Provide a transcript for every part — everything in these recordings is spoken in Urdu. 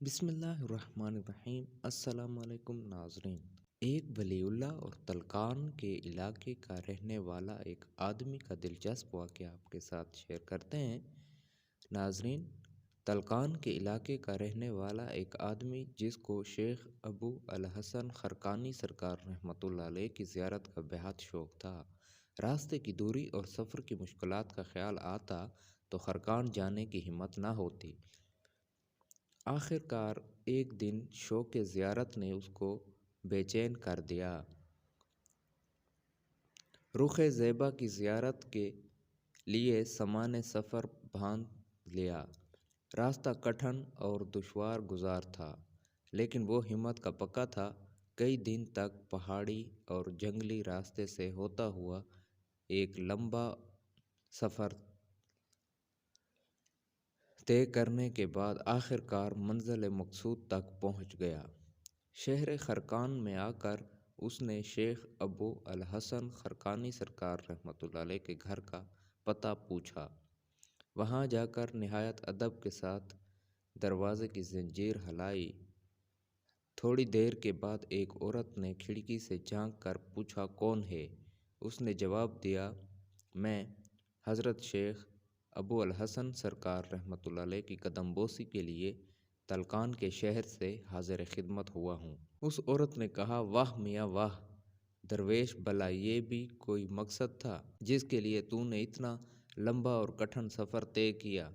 بسم اللہ الرحمن الرحیم۔ السلام علیکم ناظرین۔ ایک ولی اللہ اور تلقان کے علاقے کا رہنے والا ایک آدمی کا دلچسپ واقعہ آپ کے ساتھ شیئر کرتے ہیں۔ ناظرین، تلقان کے علاقے کا رہنے والا ایک آدمی جس کو شیخ ابو الحسن خرقانی سرکار رحمۃ اللہ علیہ کی زیارت کا بہت شوق تھا، راستے کی دوری اور سفر کی مشکلات کا خیال آتا تو خرقان جانے کی ہمت نہ ہوتی۔ آخر کار ایک دن شوق زیارت نے اس کو بے چین کر دیا۔ رخ زیبا کی زیارت کے لیے سامان سفر باندھ لیا۔ راستہ کٹھن اور دشوار گزار تھا، لیکن وہ ہمت کا پکا تھا۔ کئی دن تک پہاڑی اور جنگلی راستے سے ہوتا ہوا ایک لمبا سفر طے کرنے کے بعد آخر کار منزل مقصود تک پہنچ گیا۔ شہر خرقان میں آ کر اس نے شیخ ابو الحسن خرقانی سرکار رحمۃ اللہ علیہ کے گھر کا پتہ پوچھا۔ وہاں جا کر نہایت ادب کے ساتھ دروازے کی زنجیر ہلائی۔ تھوڑی دیر کے بعد ایک عورت نے کھڑکی سے جھانک کر پوچھا، کون ہے؟ اس نے جواب دیا، میں حضرت شیخ ابو الحسن سرکار رحمۃ اللہ علیہ کی قدم بوسی کے لیے تلقان کے شہر سے حاضر خدمت ہوا ہوں۔ اس عورت نے کہا، واہ میاں واہ، درویش، بھلا یہ بھی کوئی مقصد تھا جس کے لیے تو نے اتنا لمبا اور کٹھن سفر طے کیا؟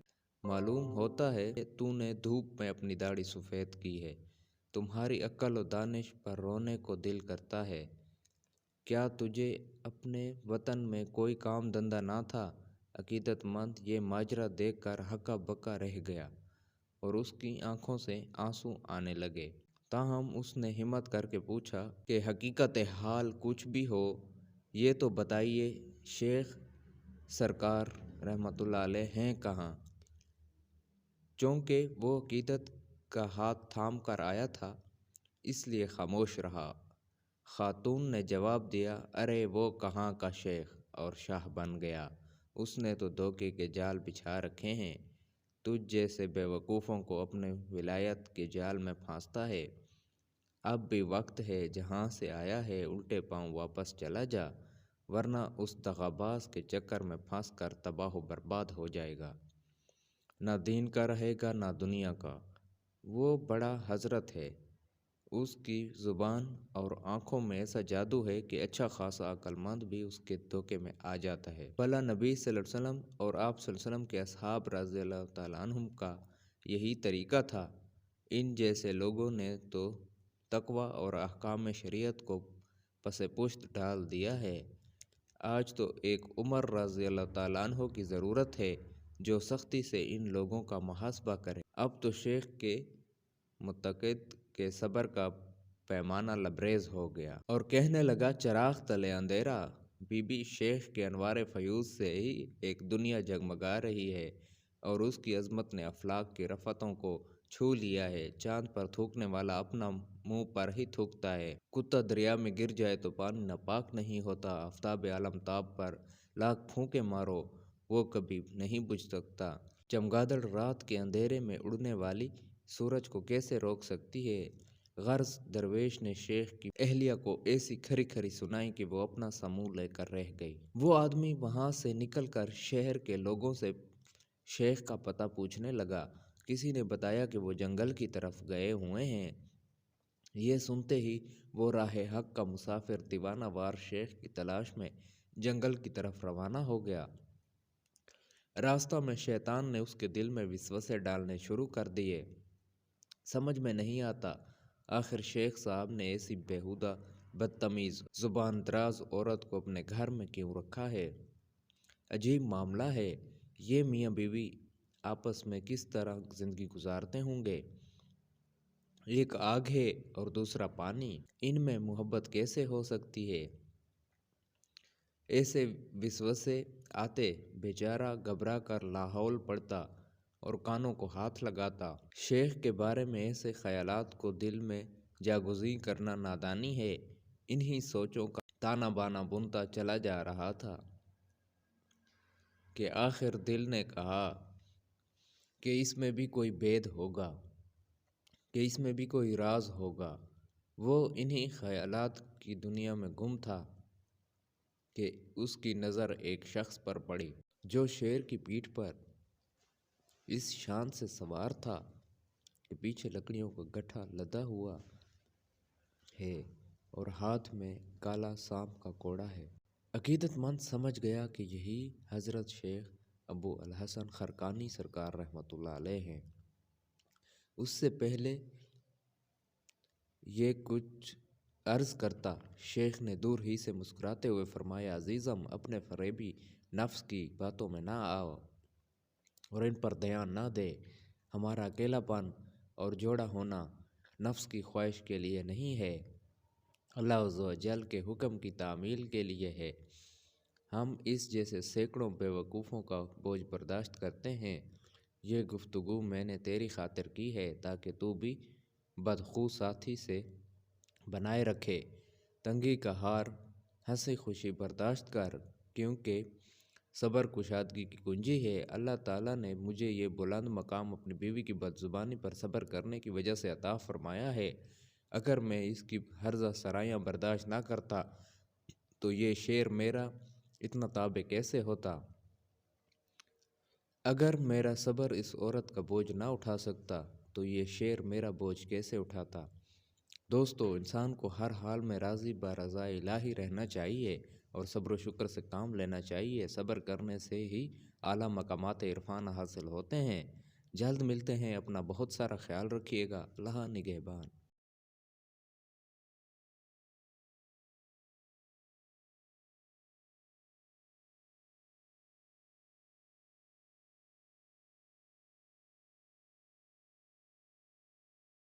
معلوم ہوتا ہے تو نے دھوپ میں اپنی داڑھی سفید کی ہے۔ تمہاری عقل و دانش پر رونے کو دل کرتا ہے۔ کیا تجھے اپنے وطن میں کوئی کام دھندہ نہ تھا؟ عقیدت مند یہ ماجرا دیکھ کر ہکا بکا رہ گیا اور اس کی آنکھوں سے آنسو آنے لگے۔ تاہم اس نے ہمت کر کے پوچھا کہ حقیقت حال کچھ بھی ہو یہ تو بتائیے، شیخ سرکار رحمۃ اللہ علیہ ہیں کہاں؟ چونکہ وہ عقیدت کا ہاتھ تھام کر آیا تھا اس لیے خاموش رہا۔ خاتون نے جواب دیا، ارے وہ کہاں کا شیخ اور شاہ بن گیا، اس نے تو دھوکے کے جال بچھا رکھے ہیں، تجھ جیسے بے وقوفوں کو اپنے ولایت کے جال میں پھانستا ہے۔ اب بھی وقت ہے، جہاں سے آیا ہے الٹے پاؤں واپس چلا جا، ورنہ اس دغاباز کے چکر میں پھنس کر تباہ و برباد ہو جائے گا، نہ دین کا رہے گا نہ دنیا کا۔ وہ بڑا حضرت ہے، اس کی زبان اور آنکھوں میں ایسا جادو ہے کہ اچھا خاصا عقل مند بھی اس کے دھوکے میں آ جاتا ہے۔ بھلا نبی صلی اللہ علیہ وسلم اور آپ صلی اللہ علیہ وسلم کے اصحاب رضی اللہ تعالیٰ عنہم کا یہی طریقہ تھا۔ ان جیسے لوگوں نے تو تقویٰ اور احکام شریعت کو پس پشت ڈال دیا ہے۔ آج تو ایک عمر رضی اللہ تعالیٰ عنہ کی ضرورت ہے جو سختی سے ان لوگوں کا محاسبہ کرے۔ اب تو شیخ کے متقد کے صبر کا پیمانہ لبریز ہو گیا اور کہنے لگا، چراغ تلے اندھیرا، بی بی شیخ کے انوار فیوض سے ہی ایک دنیا جگمگا رہی ہے اور اس کی عظمت نے افلاک کی رفتوں کو چھو لیا ہے۔ چاند پر تھوکنے والا اپنا منہ پر ہی تھوکتا ہے، کتا دریا میں گر جائے تو پانی ناپاک نہیں ہوتا، آفتاب عالمتاب پر لاکھ پھونکے مارو وہ کبھی نہیں بجھ سکتا، چمگادڑ رات کے اندھیرے میں اڑنے والی سورج کو کیسے روک سکتی ہے؟ غرض درویش نے شیخ کی اہلیہ کو ایسی کھری کھری سنائی کہ وہ اپنا سا منہ لے کر رہ گئی۔ وہ آدمی وہاں سے نکل کر شہر کے لوگوں سے شیخ کا پتہ پوچھنے لگا۔ کسی نے بتایا کہ وہ جنگل کی طرف گئے ہوئے ہیں۔ یہ سنتے ہی وہ راہ حق کا مسافر دیوانہ وار شیخ کی تلاش میں جنگل کی طرف روانہ ہو گیا۔ راستہ میں شیطان نے اس کے دل میں وسوسے ڈالنے شروع کر دیے۔ سمجھ میں نہیں آتا آخر شیخ صاحب نے ایسی بیہودہ، بدتمیز، زبان دراز عورت کو اپنے گھر میں کیوں رکھا ہے؟ عجیب معاملہ ہے، یہ میاں بیوی آپس میں کس طرح زندگی گزارتے ہوں گے؟ ایک آگ ہے اور دوسرا پانی، ان میں محبت کیسے ہو سکتی ہے؟ ایسے وسوسے آتے بیچارہ گھبرا کر لاحول پڑتا اور کانوں کو ہاتھ لگاتا۔ شیخ کے بارے میں ایسے خیالات کو دل میں جاگزیں کرنا نادانی ہے۔ انہی سوچوں کا تانا بانا بنتا چلا جا رہا تھا کہ آخر دل نے کہا کہ اس میں بھی کوئی بید ہوگا۔ کہ اس میں بھی کوئی راز ہوگا۔ وہ انہی خیالات کی دنیا میں گم تھا کہ اس کی نظر ایک شخص پر پڑی جو شیر کی پیٹھ پر اس شان سے سوار تھا کہ پیچھے لکڑیوں کا گٹھا لدا ہوا ہے اور ہاتھ میں کالا سانپ کا کوڑا ہے۔ عقیدت مند سمجھ گیا کہ یہی حضرت شیخ ابو الحسن خرقانی سرکار رحمۃ اللہ علیہ ہیں۔ اس سے پہلے یہ کچھ عرض کرتا شیخ نے دور ہی سے مسکراتے ہوئے فرمایا، عزیزم اپنے فریبی نفس کی باتوں میں نہ آؤ اور ان پر دھیان نہ دے۔ ہمارا اکیلا پن اور جوڑا ہونا نفس کی خواہش کے لیے نہیں ہے، اللہ عز و جل کے حکم کی تعمیل کے لیے ہے۔ ہم اس جیسے سینکڑوں بے وقوفوں کا بوجھ برداشت کرتے ہیں۔ یہ گفتگو میں نے تیری خاطر کی ہے تاکہ تو بھی بدخو ساتھی سے بنائے رکھے۔ تنگی کا ہار ہنسی خوشی برداشت کر، کیونکہ صبر کشادگی کی کنجی ہے۔ اللہ تعالیٰ نے مجھے یہ بلند مقام اپنی بیوی کی بد زبانی پر صبر کرنے کی وجہ سے عطا فرمایا ہے۔ اگر میں اس کی ہرزہ سرایاں برداشت نہ کرتا تو یہ شیر میرا اتنا تابع کیسے ہوتا؟ اگر میرا صبر اس عورت کا بوجھ نہ اٹھا سکتا تو یہ شیر میرا بوجھ کیسے اٹھاتا؟ دوستو، انسان کو ہر حال میں راضی برضا الہی رہنا چاہیے اور صبر و شکر سے کام لینا چاہیے۔ صبر کرنے سے ہی اعلیٰ مقامات عرفان حاصل ہوتے ہیں۔ جلد ملتے ہیں، اپنا بہت سارا خیال رکھیے گا۔ اللہ نگہبان۔